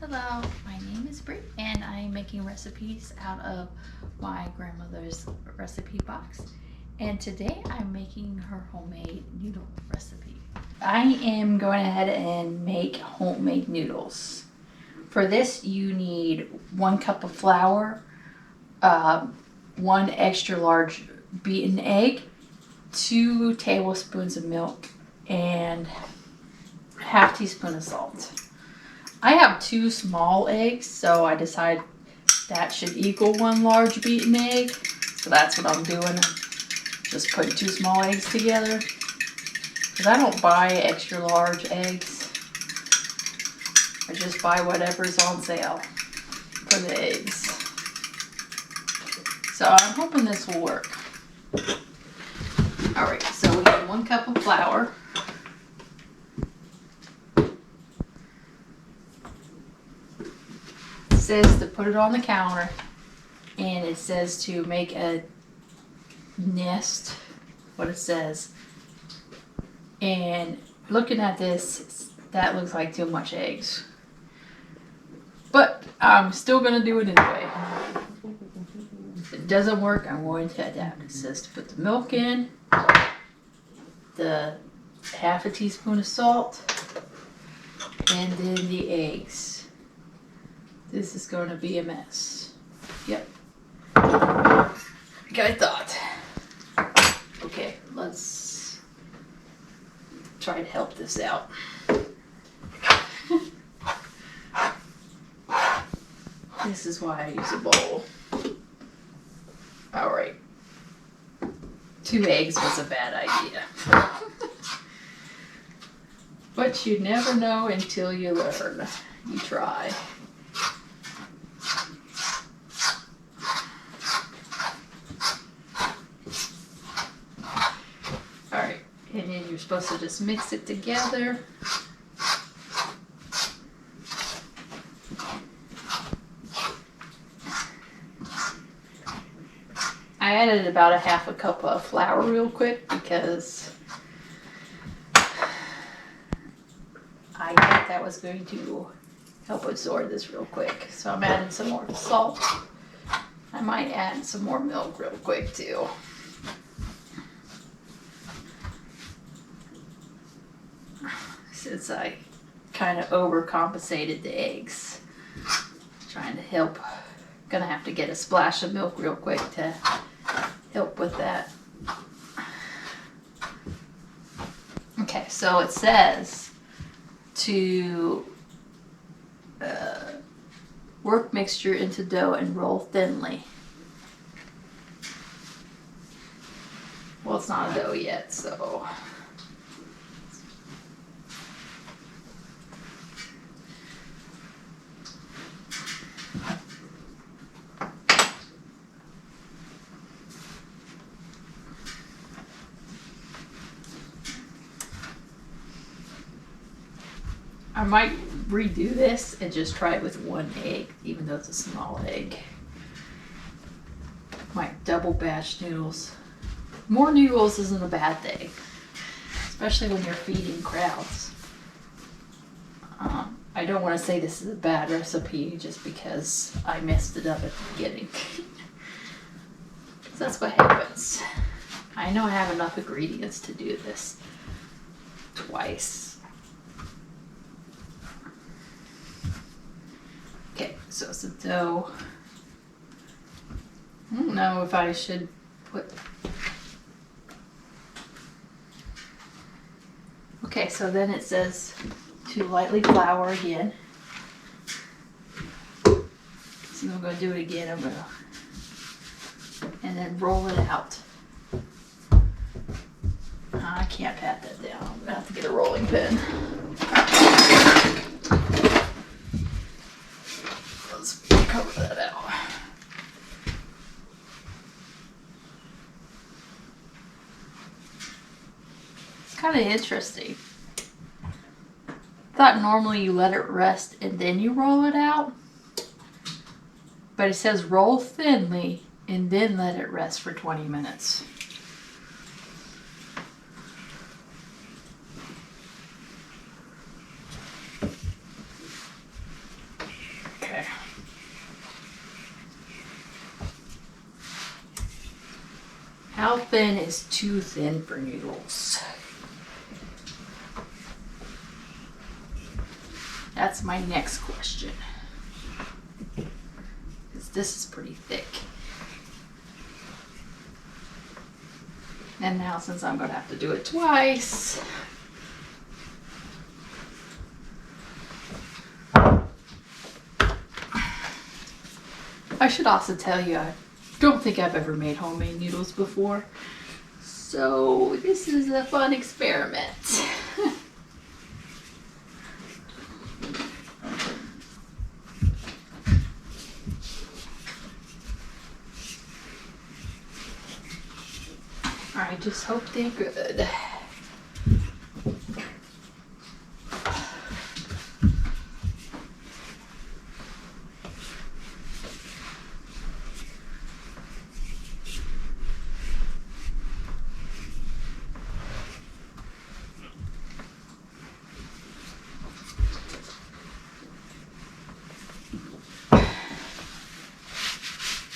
Hello, my name is Brie and I'm making recipes out of my grandmother's recipe box. And today I'm making her homemade noodle recipe. I am going ahead and make homemade noodles. For this you need 1 cup of flour, 1 extra large beaten egg, 2 tablespoons of milk, and ½ teaspoon of salt. I have 2 small eggs, so I decided that should equal 1 large beaten egg. So that's what I'm doing. Just putting 2 small eggs together. Because I don't buy extra large eggs. I just buy whatever's on sale for the eggs. So I'm hoping this will work. Alright, so we have 1 cup of flour. It says to put it on the counter, and it says to make a nest, what it says. And looking at this, that looks like too much eggs, but I'm still gonna do it anyway. If it doesn't work, I'm going to adapt. It says to put the milk in, the ½ teaspoon of salt, and then the eggs. This is going to be a mess. Yep. Like I thought. Okay, let's try to help this out. This is why I use a bowl. Alright. 2 eggs was a bad idea. But you never know until you learn. You try. And then you're supposed to just mix it together. I added about ½ cup of flour real quick because I thought that was going to help absorb this real quick. So I'm adding some more salt. I might add some more milk real quick too. Since I kind of overcompensated the eggs. Trying to help. Gonna have to get a splash of milk real quick to help with that. Okay, so it says to work mixture into dough and roll thinly. Well, it's not a dough yet, so... I might redo this and just try it with 1 egg, even though it's a small egg. Might double batch noodles. More noodles isn't a bad thing, especially when you're feeding crowds. I don't want to say this is a bad recipe just because I messed it up at the beginning. That's what happens. I know I have enough ingredients to do this twice. Okay, so it's a dough. I don't know if I should put... Okay, so then it says to lightly flour again. So I'm going to do it again. And then roll it out. I can't pat that down. I'm going to have to get a rolling pin. Let's cover that out. It's kind of interesting. I thought normally you let it rest and then you roll it out. But it says roll thinly and then let it rest for 20 minutes. How thin is too thin for noodles? That's my next question. Because this is pretty thick. And now since I'm gonna have to do it twice, I should also tell you, I don't think I've ever made homemade noodles before. So this is a fun experiment. I just hope they're good.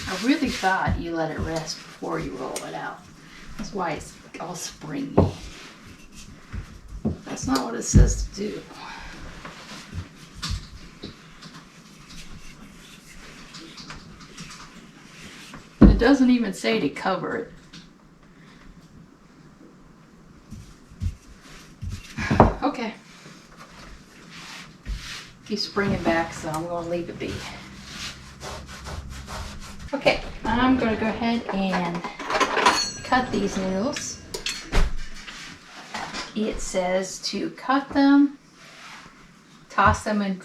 I really thought you let it rest before you roll it out. That's why it's all springy. That's not what it says to do. And it doesn't even say to cover it. Okay. Keep springing back, so I'm going to leave it be. Okay, I'm going to go ahead and cut these noodles. It says to cut them, toss them in,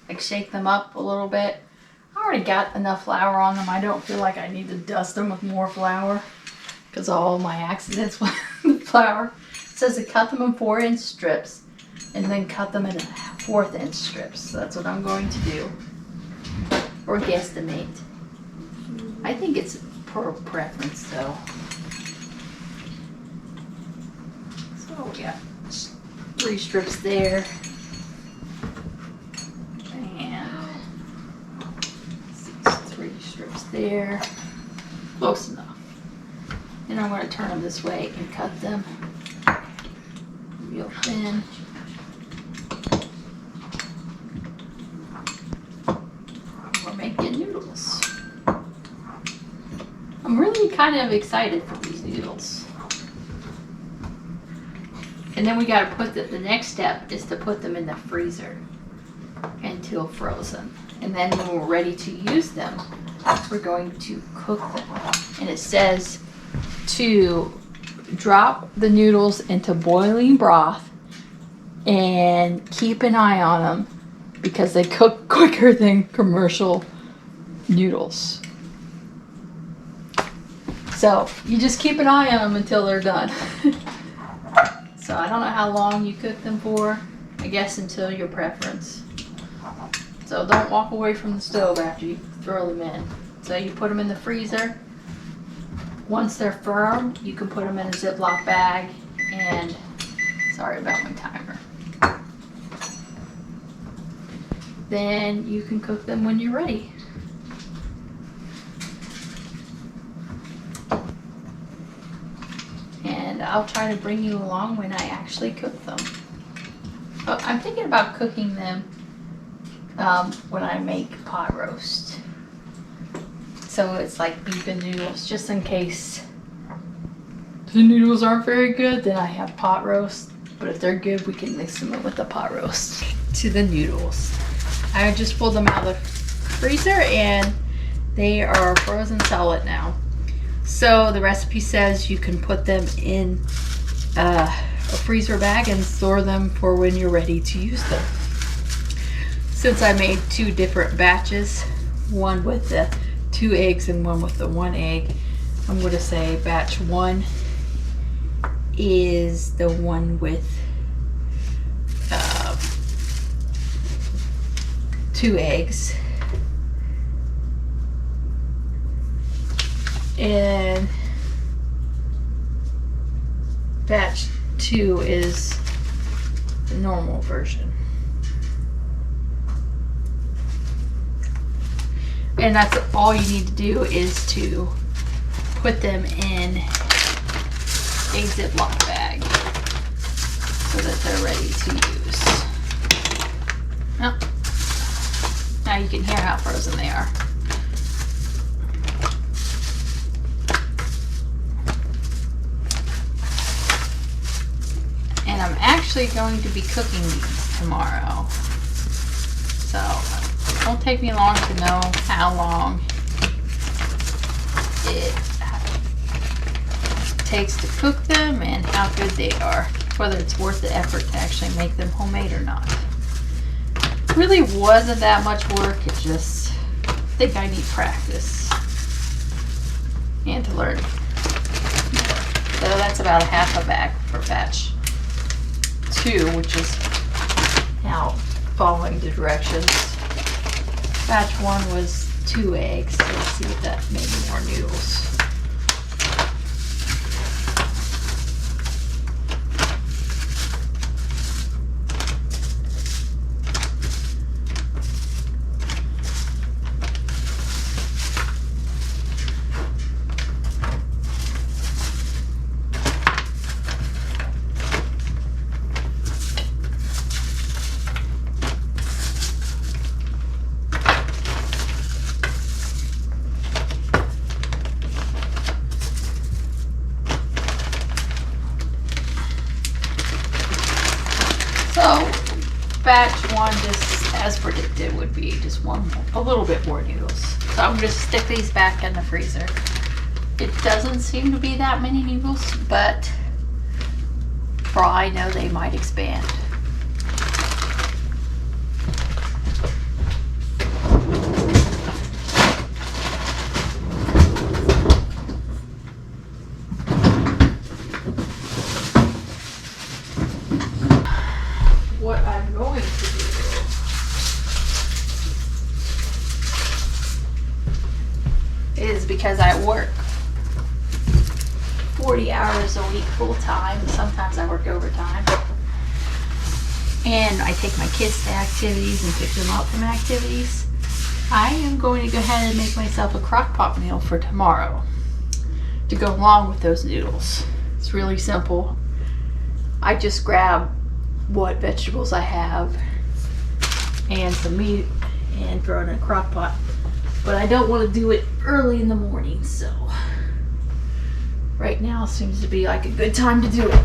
like shake them up a little bit. I already got enough flour on them. I don't feel like I need to dust them with more flour because all my accidents with the flour. It says to cut them in 4-inch strips and then cut them in 1/4-inch strips. So that's what I'm going to do, or guesstimate. I think it's per preference though. So we got 3 strips there. And 3 strips there. Close enough. And I'm going to turn them this way and cut them real thin. We're making noodles. I'm really kind of excited for these noodles. And then we got to put the next step is to put them in the freezer until frozen. And then when we're ready to use them, we're going to cook them. And it says to drop the noodles into boiling broth and keep an eye on them because they cook quicker than commercial noodles. So you just keep an eye on them until they're done. So I don't know how long you cook them for. I guess until your preference. So don't walk away from the stove after you throw them in. So you put them in the freezer. Once they're firm, you can put them in a Ziploc bag and, sorry about my timer. Then you can cook them when you're ready. And I'll try to bring you along when I actually cook them. Oh, I'm thinking about cooking them when I make pot roast. So it's like beef and noodles, just in case the noodles aren't very good, then I have pot roast. But if they're good, we can mix them in with the pot roast. To the noodles. I just pulled them out of the freezer and they are frozen solid now. So the recipe says you can put them in a freezer bag and store them for when you're ready to use them. Since I made 2 different batches, one with the 2 eggs and one with the 1 egg, I'm going to say batch 1 is the one with 2 eggs. And batch 2 is the normal version. And that's all you need to do is to put them in a Ziploc bag so that they're ready to use. Oh, now you can hear how frozen they are. And I'm actually going to be cooking these tomorrow. So it won't take me long to know how long it takes to cook them and how good they are, whether it's worth the effort to actually make them homemade or not. It really wasn't that much work, it just, I think I need practice and to learn. So that's about a half a bag for batch 2, which is now following the directions. Batch 1 was 2 eggs, so let's see if that made more noodles. So batch 1, just as predicted, would be just a little bit more noodles. So I'm going to stick these back in the freezer. It doesn't seem to be that many noodles, but for all I know, they might expand. What I'm going to do is, because I work 40 hours a week full time, sometimes I work overtime, and I take my kids to activities and pick them up from activities, I am going to go ahead and make myself a crock pot meal for tomorrow to go along with those noodles. It's really simple. I just grab what vegetables I have and some meat and throw it in a crock pot, but I don't want to do it early in the morning, so right now seems to be like a good time to do it.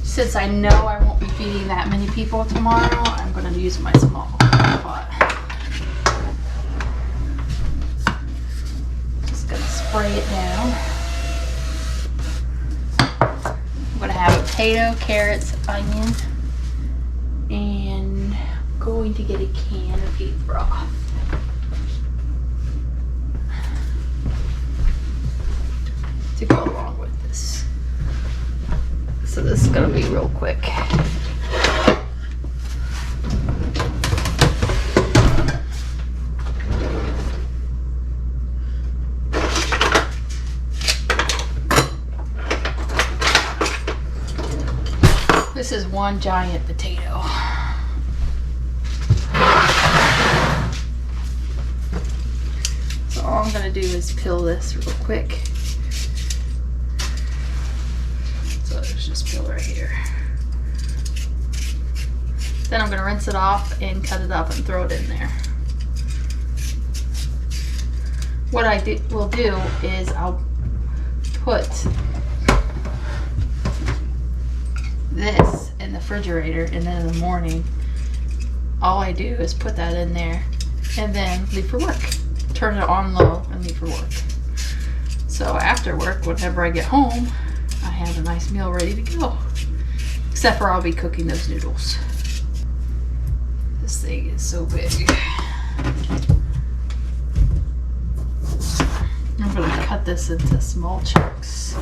Since I know I won't be feeding that many people tomorrow, I'm going to use my small pot. Just going to spray it down. I'm going to have a potato, carrots, onion, and I'm going to get a can of beef broth. To go along with this. So this is going to be real quick. This is one giant potato. So all I'm going to do is peel this real quick. So let's just peel right here. Then I'm going to rinse it off and cut it up and throw it in there. What I will do is I'll put this in the refrigerator, and then in the morning all I do is put that in there and then leave for work. Turn it on low and leave for work. So after work, whenever I get home, I have a nice meal ready to go. Except for I'll be cooking those noodles. This thing is so big. I'm going to cut this into small chunks.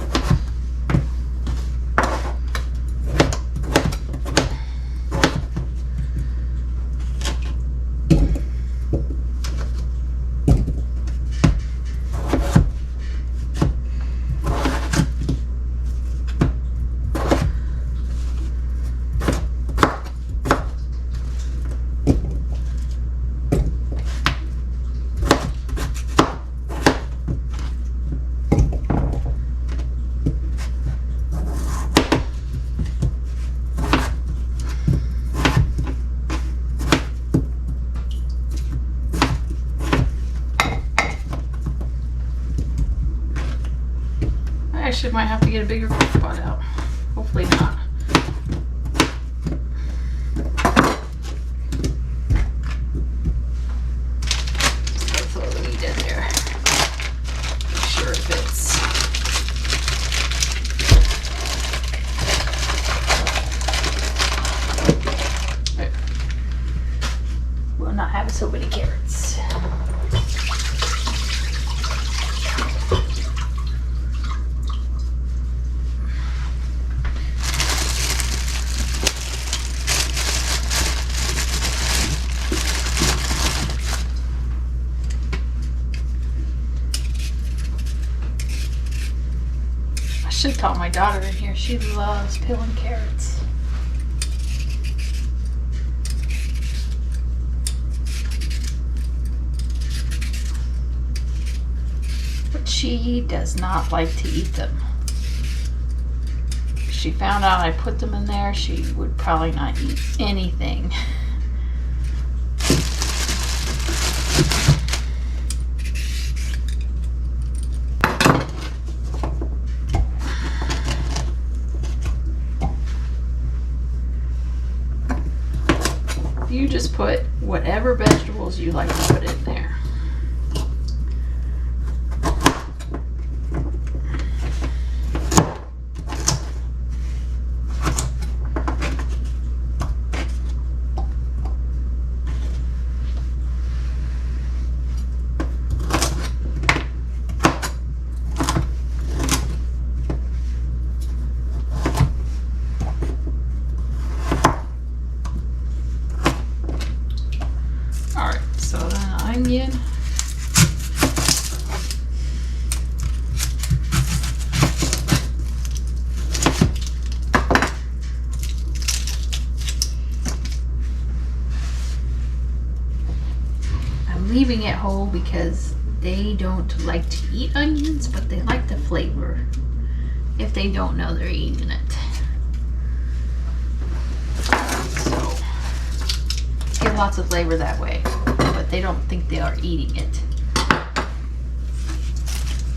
actually might have to get a bigger crock pot out. Hopefully not. Just throw the meat in there. Make sure it fits. We'll not have so many carrots. I should taught my daughter in here. She loves peeling carrots. But she does not like to eat them. If she found out I put them in there, she would probably not eat anything. You just put whatever vegetables you like to put in there. Alright, so then onion. I'm leaving it whole because they don't like to eat onions, but they like the flavor if they don't know they're eating it. So, get lots of flavor that way, but they don't think they are eating it.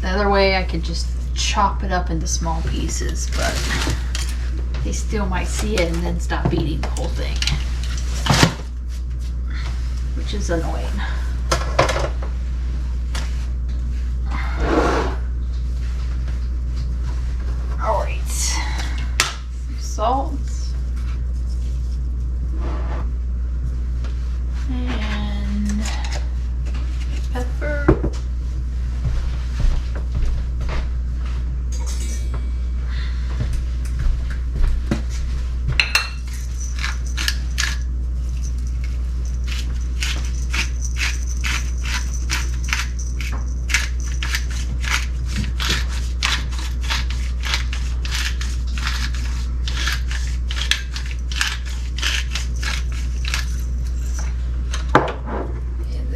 The other way, I could just chop it up into small pieces, but they still might see it and then stop eating the whole thing, which is annoying. Alright, some salt. And pepper.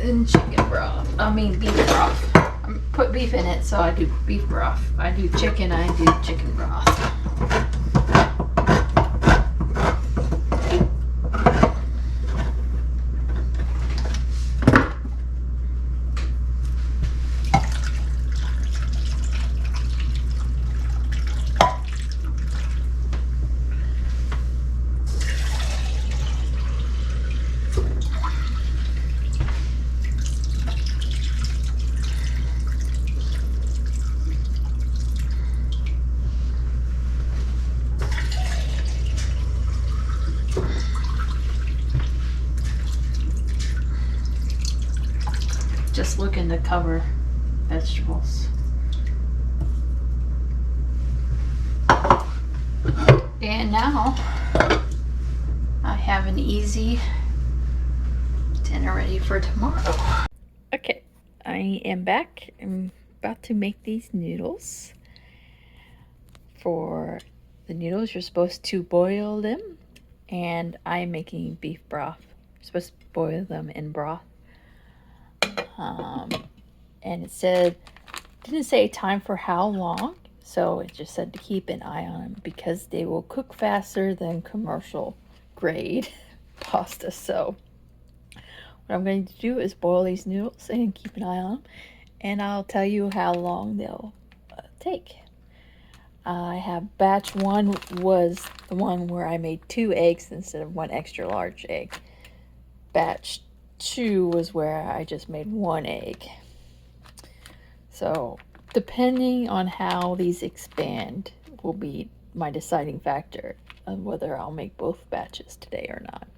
And chicken broth. I mean beef broth. I put beef in it, so I do beef broth. I do chicken, I do chicken broth. Just looking to cover vegetables. And now I have an easy dinner ready for tomorrow. Okay, I am back. I'm about to make these noodles. For the noodles, you're supposed to boil them, and I'm making beef broth. You're supposed to boil them in broth. And it didn't say time for how long, so it just said to keep an eye on them because they will cook faster than commercial grade pasta. So what I'm going to do is boil these noodles and keep an eye on them, and I'll tell you how long they'll take. I have batch 1 was the one where I made 2 eggs instead of 1 extra large egg. Batch 2 was where I just made 1 egg. So depending on how these expand will be my deciding factor of whether I'll make both batches today or not.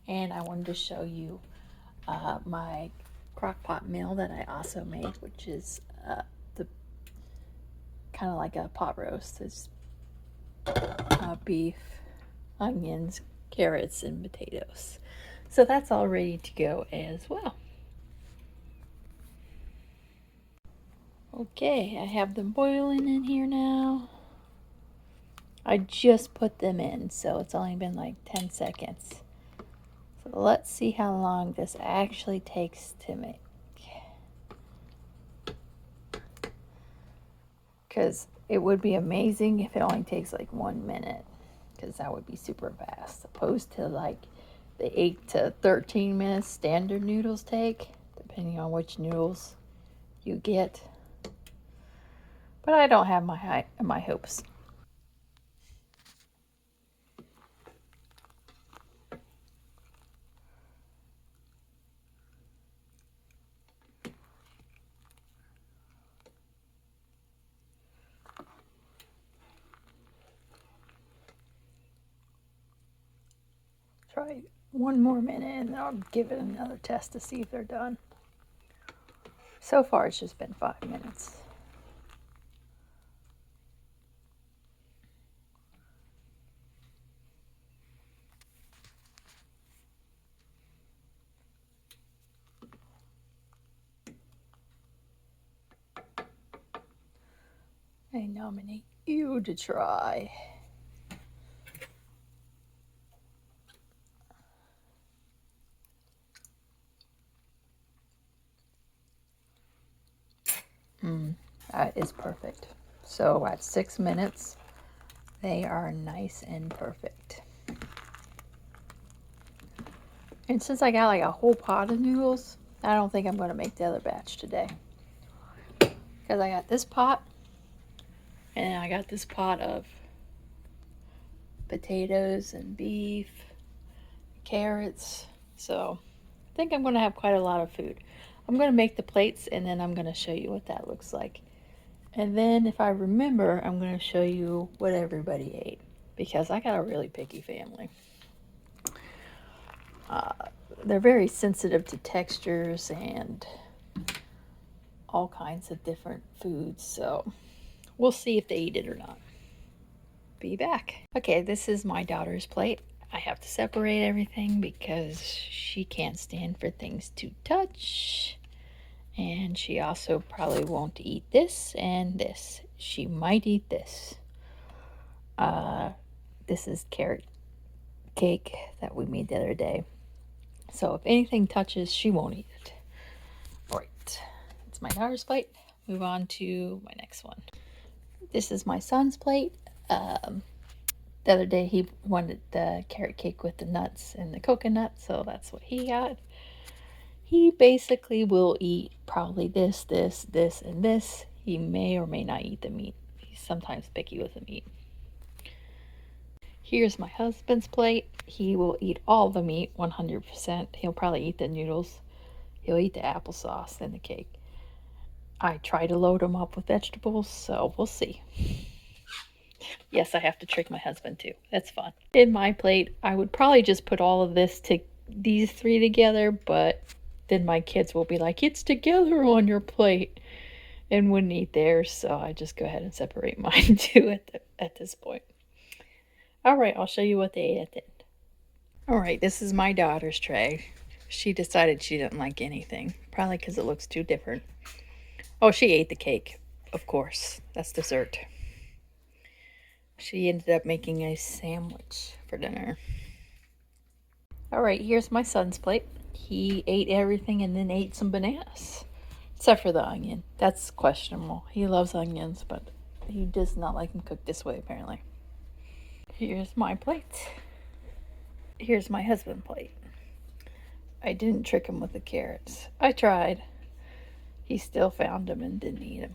And I wanted to show you my crock pot meal that I also made, which is the kind of like a pot roast. It's beef, onions, carrots, and potatoes. So that's all ready to go as well. Okay, I have them boiling in here now. I just put them in, so it's only been like 10 seconds. So let's see how long this actually takes to make. Because it would be amazing if it only takes like 1 minute, because that would be super fast, opposed to like the 8 to 13 minutes standard noodles take, depending on which noodles you get. But I don't have my hopes. Try 1 more minute and then I'll give it another test to see if they're done. So far it's just been 5 minutes. I nominate you to try. That is perfect. So at 6 minutes, they are nice and perfect. And since I got like a whole pot of noodles, I don't think I'm going to make the other batch today. Because I got this pot, and I got this pot of potatoes and beef, carrots. So I think I'm going to have quite a lot of food. I'm going to make the plates, and then I'm going to show you what that looks like. And then if I remember, I'm going to show you what everybody ate, because I got a really picky family. They're very sensitive to textures and all kinds of different foods, so we'll see if they eat it or not. Be back. Okay, this is my daughter's plate. I have to separate everything because she can't stand for things to touch. And she also probably won't eat this and this. She might eat this. This is carrot cake that we made the other day. So if anything touches, she won't eat it. All right, it's my daughter's plate. Move on to my next one. This is my son's plate. The other day he wanted the carrot cake with the nuts and the coconut, so that's what he got. He basically will eat probably this, this, this, and this. He may or may not eat the meat. He's sometimes picky with the meat. Here's my husband's plate. He will eat all the meat, 100%. He'll probably eat the noodles. He'll eat the applesauce and the cake. I try to load him up with vegetables, so we'll see. Yes, I have to trick my husband too. That's fun. In my plate, I would probably just put all of these 3 together, but then my kids will be like, it's together on your plate, and wouldn't eat theirs, so I just go ahead and separate mine too at this point. All right, I'll show you what they ate at the end. All right, this is my daughter's tray. She decided she didn't like anything, probably because it looks too different. Oh, she ate the cake, of course. That's dessert. She ended up making a sandwich for dinner. All right, here's my son's plate. He ate everything and then ate some bananas, except for the onion. That's questionable. He loves onions, but he does not like them cooked this way, apparently. Here's my plate. Here's my husband's plate. I didn't trick him with the carrots. I tried. He still found them and didn't eat them.